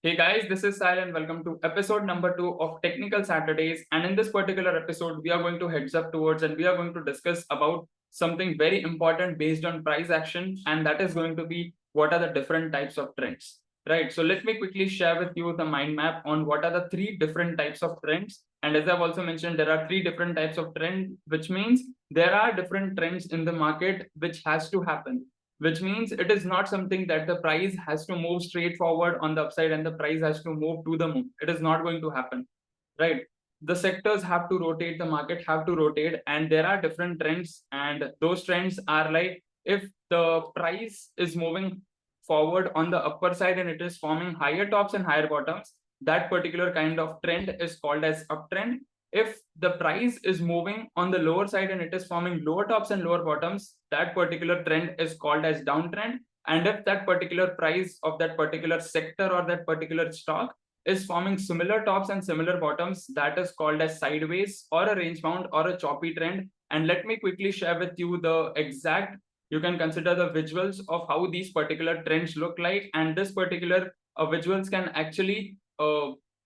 Hey guys, this is Sahil and welcome to episode number 2 of Technical Saturdays. And in this particular episode, we are going to heads up towards and we are going to discuss about something very important based on price action, and that is going to be what are the different types of trends. Right. So let me quickly share with you the mind map on what are the three different types of trends. And as I've also mentioned, there are three different types of trend, which means there are different trends in the market which has to happen, which means it is not something that the price has to move straight forward on the upside and the price has to move to the moon. It is not going to happen, right? The sectors have to rotate, the market have to rotate, and there are different trends, and those trends are like if the price is moving forward on the upper side and it is forming higher tops and higher bottoms, that particular kind of trend is called as uptrend. If the price is moving on the lower side and it is forming lower tops and lower bottoms, that particular trend is called as downtrend. And if that particular price of that particular sector or that particular stock is forming similar tops and similar bottoms, that is called as sideways or a range bound or a choppy trend. And let me quickly share with you the exact, you can consider the visuals of how these particular trends look like, and this particular visuals can actually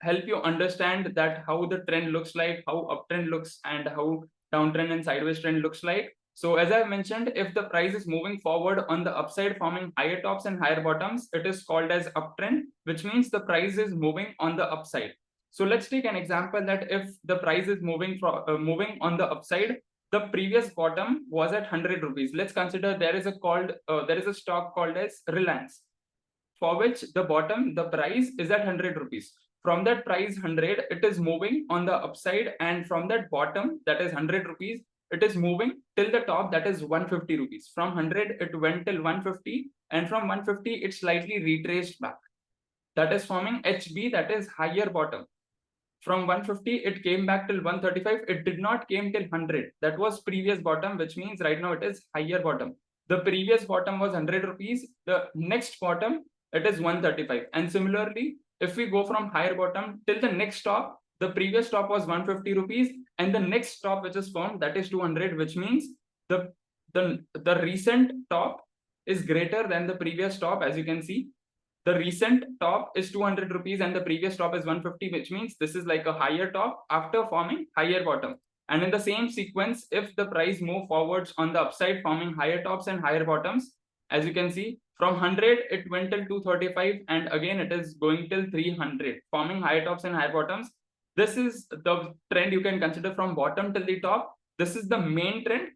help you understand that how the trend looks like, how uptrend looks, and how downtrend and sideways trend looks like. So as I've mentioned, if the price is moving forward on the upside forming higher tops and higher bottoms, it is called as uptrend, which means the price is moving on the upside. So let's take an example that if the price is moving moving on the upside, the previous bottom was at 100 rupees. Let's consider there is a stock called as Reliance, for which the bottom, the price is at 100 rupees. From that price 100, it is moving on the upside, and from that bottom, that is 100 rupees, it is moving till the top, that is 150 rupees. From 100, it went till 150, and from 150, it slightly retraced back. That is forming HB, that is higher bottom. From 150, it came back till 135. It did not came till 100. That was previous bottom, which means right now it is higher bottom. The previous bottom was 100 rupees. The next bottom, it is 135. And similarly, if we go from higher bottom till the next top, the previous top was 150 rupees, and the next top which is formed, that is 200, which means the recent top is greater than the previous top. As you can see, the recent top is 200 rupees and the previous top is 150, which means this is like a higher top after forming higher bottom. And in the same sequence, if the price move forwards on the upside forming higher tops and higher bottoms, as you can see, from 100 it went till 235, and again it is going till 300 forming higher tops and higher bottoms. This is the trend you can consider from bottom till the top. This is the main trend,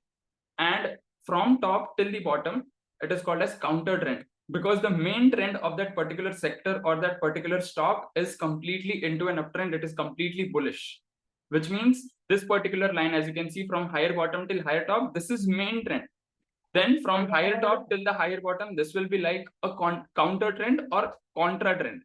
and from top till the bottom it is called as counter trend, because the main trend of that particular sector or that particular stock is completely into an uptrend. It is completely bullish, which means this particular line, as you can see, from higher bottom till higher top, this is main trend. Then from higher top till the higher bottom, this will be like a counter trend or contra trend,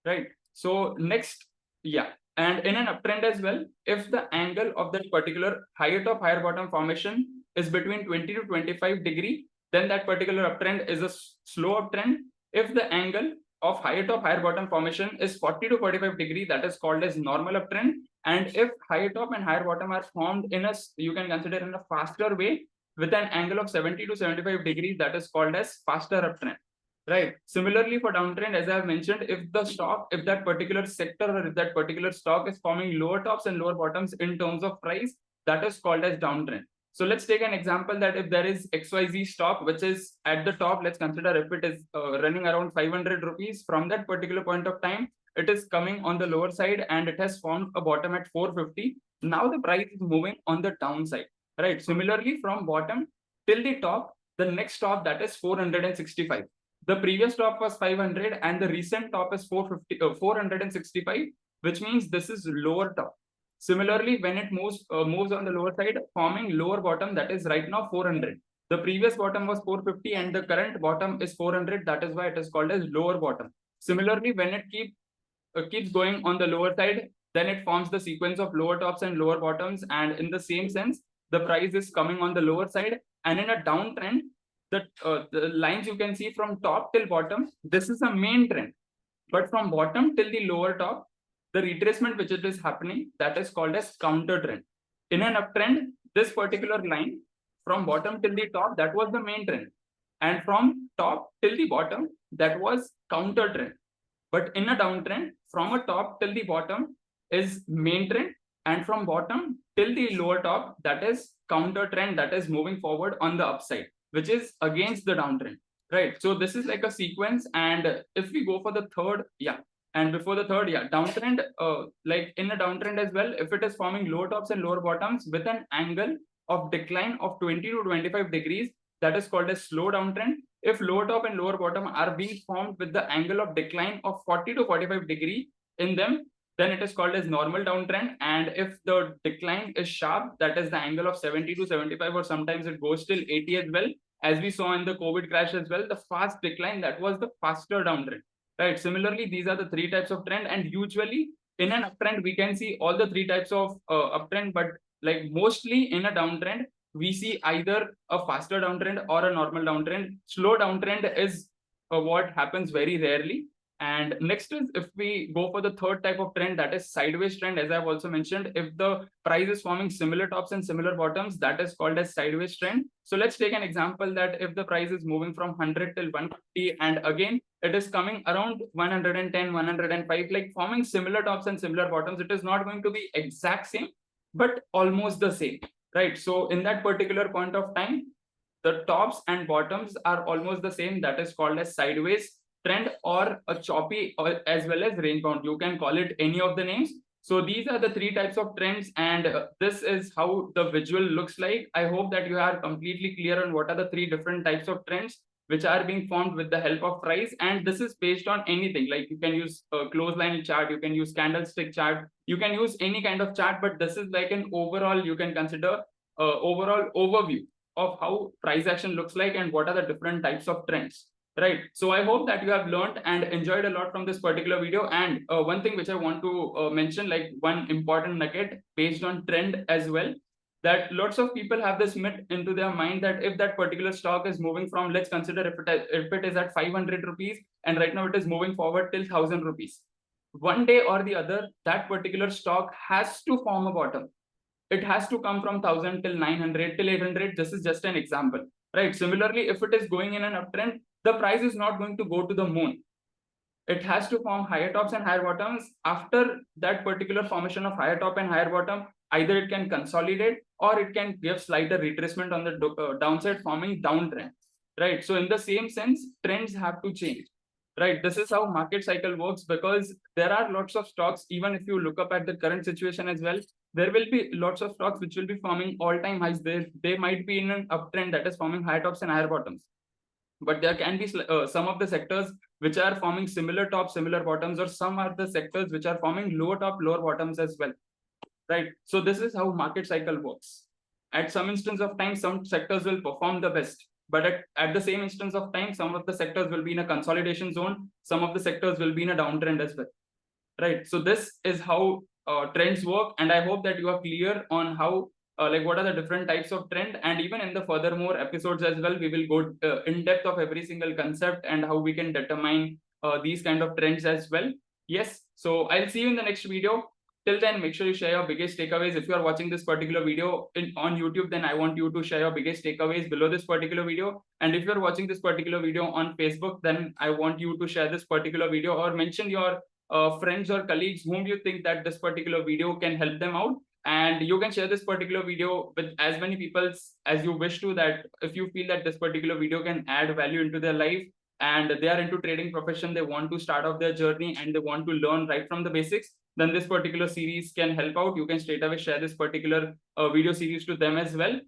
right? So next, yeah. And in an uptrend as well, if the angle of that particular higher top, higher bottom formation is between 20 to 25 degree, then that particular uptrend is a slow uptrend. If the angle of higher top, higher bottom formation is 40 to 45 degree, that is called as normal uptrend. And if higher top and higher bottom are formed in a, you can consider in a faster way with an angle of 70 to 75 degrees, that is called as faster uptrend. Right. Similarly, for downtrend, as I have mentioned, if the stock, if that particular sector or if that particular stock is forming lower tops and lower bottoms in terms of price, that is called as downtrend. So let's take an example that if there is XYZ stock, which is at the top, let's consider if it is running around 500 rupees. From that particular point of time, it is coming on the lower side and it has formed a bottom at 450. Now the price is moving on the downside, right? Similarly, from bottom till the top, the next top, that is 465. The previous top was 500 and the recent top is 465, which means this is lower top. Similarly, when it moves on the lower side, forming lower bottom, that is right now 400. The previous bottom was 450 and the current bottom is 400. That is why it is called as lower bottom. Similarly, when it keeps going on the lower side, then it forms the sequence of lower tops and lower bottoms. And in the same sense, the price is coming on the lower side. And in a downtrend, the lines you can see from top till bottom, this is a main trend. But from bottom till the lower top, the retracement which it is happening, that is called as counter trend. In an uptrend, this particular line from bottom till the top, that was the main trend. And from top till the bottom, that was counter trend. But in a downtrend, from a top till the bottom is main trend, and from bottom till the lower top, that is counter trend, that is moving forward on the upside, which is against the downtrend, right? So this is like a sequence. And if we go for the third, and before the third, downtrend, like in a downtrend as well, if it is forming lower tops and lower bottoms with an angle of decline of 20 to 25 degrees, that is called a slow downtrend. If lower top and lower bottom are being formed with the angle of decline of 40 to 45 degree in them, then it is called as normal downtrend. And if the decline is sharp, that is the angle of 70 to 75, or sometimes it goes till 80 as well, as we saw in the COVID crash as well, the fast decline, that was the faster downtrend, right? Similarly, these are the three types of trend, and usually in an uptrend we can see all the three types of uptrend, but like mostly in a downtrend we see either a faster downtrend or a normal downtrend. Slow downtrend is what happens very rarely. And next is, if we go for the third type of trend, that is sideways trend. As I've also mentioned, if the price is forming similar tops and similar bottoms, that is called as sideways trend. So let's take an example that if the price is moving from 100 till 150, and again it is coming around 110, 105, like forming similar tops and similar bottoms, it is not going to be exact same, but almost the same, right? So in that particular point of time, the tops and bottoms are almost the same. That is called as sideways trend, or a choppy, or as well as range bound. You can call it any of the names. So these are the three types of trends, and this is how the visual looks like. I hope that you are completely clear on what are the three different types of trends which are being formed with the help of price. And this is based on anything, like you can use a clothesline chart, you can use candlestick chart, you can use any kind of chart, but this is like an overall, you can consider overall overview of how price action looks like and what are the different types of trends, right? So I hope that you have learned and enjoyed a lot from this particular video. And one thing which I want to mention, like one important nugget based on trend as well, that lots of people have this myth into their mind that if that particular stock is moving from, let's consider if it is at 500 rupees and right now it is moving forward till 1000 rupees, one day or the other that particular stock has to form a bottom. It has to come from 1000 till 900 till 800. This is just an example, right? Similarly, if it is going in an uptrend, the price is not going to go to the moon. It has to form higher tops and higher bottoms. After that particular formation of higher top and higher bottom, either it can consolidate or it can give slighter retracement on the downside, forming downtrend, right? So in the same sense, trends have to change, right? This is how market cycle works, because there are lots of stocks. Even if you look up at the current situation as well, there will be lots of stocks which will be forming all-time highs. They might be in an uptrend that is forming higher tops and higher bottoms, but there can be some of the sectors which are forming similar tops, similar bottoms, or some are the sectors which are forming lower top, lower bottoms as well, right? So this is how market cycle works. At some instance of time, some sectors will perform the best, but at the same instance of time, some of the sectors will be in a consolidation zone, some of the sectors will be in a downtrend as well, right? So this is how trends work, and I hope that you are clear on how like what are the different types of trend. And even in the furthermore episodes as well, we will go in depth of every single concept and how we can determine these kind of trends as well. Yes, so I'll see you in the next video. Till then, make sure you share your biggest takeaways. If you are watching this particular video on YouTube, then I want you to share your biggest takeaways below this particular video. And if you're watching this particular video on Facebook, then I want you to share this particular video or mention your friends or colleagues whom you think that this particular video can help them out. And you can share this particular video with as many people as you wish to, that if you feel that this particular video can add value into their life and they are into trading profession, they want to start off their journey and they want to learn right from the basics, then this particular series can help out. You can straight away share this particular video series to them as well.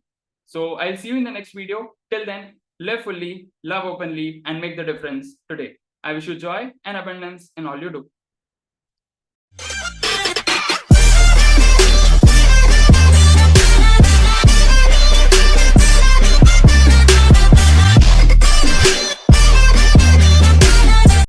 So I'll see you in the next video. Till then, live fully, love openly, and make the difference today. I wish you joy and abundance in all you do.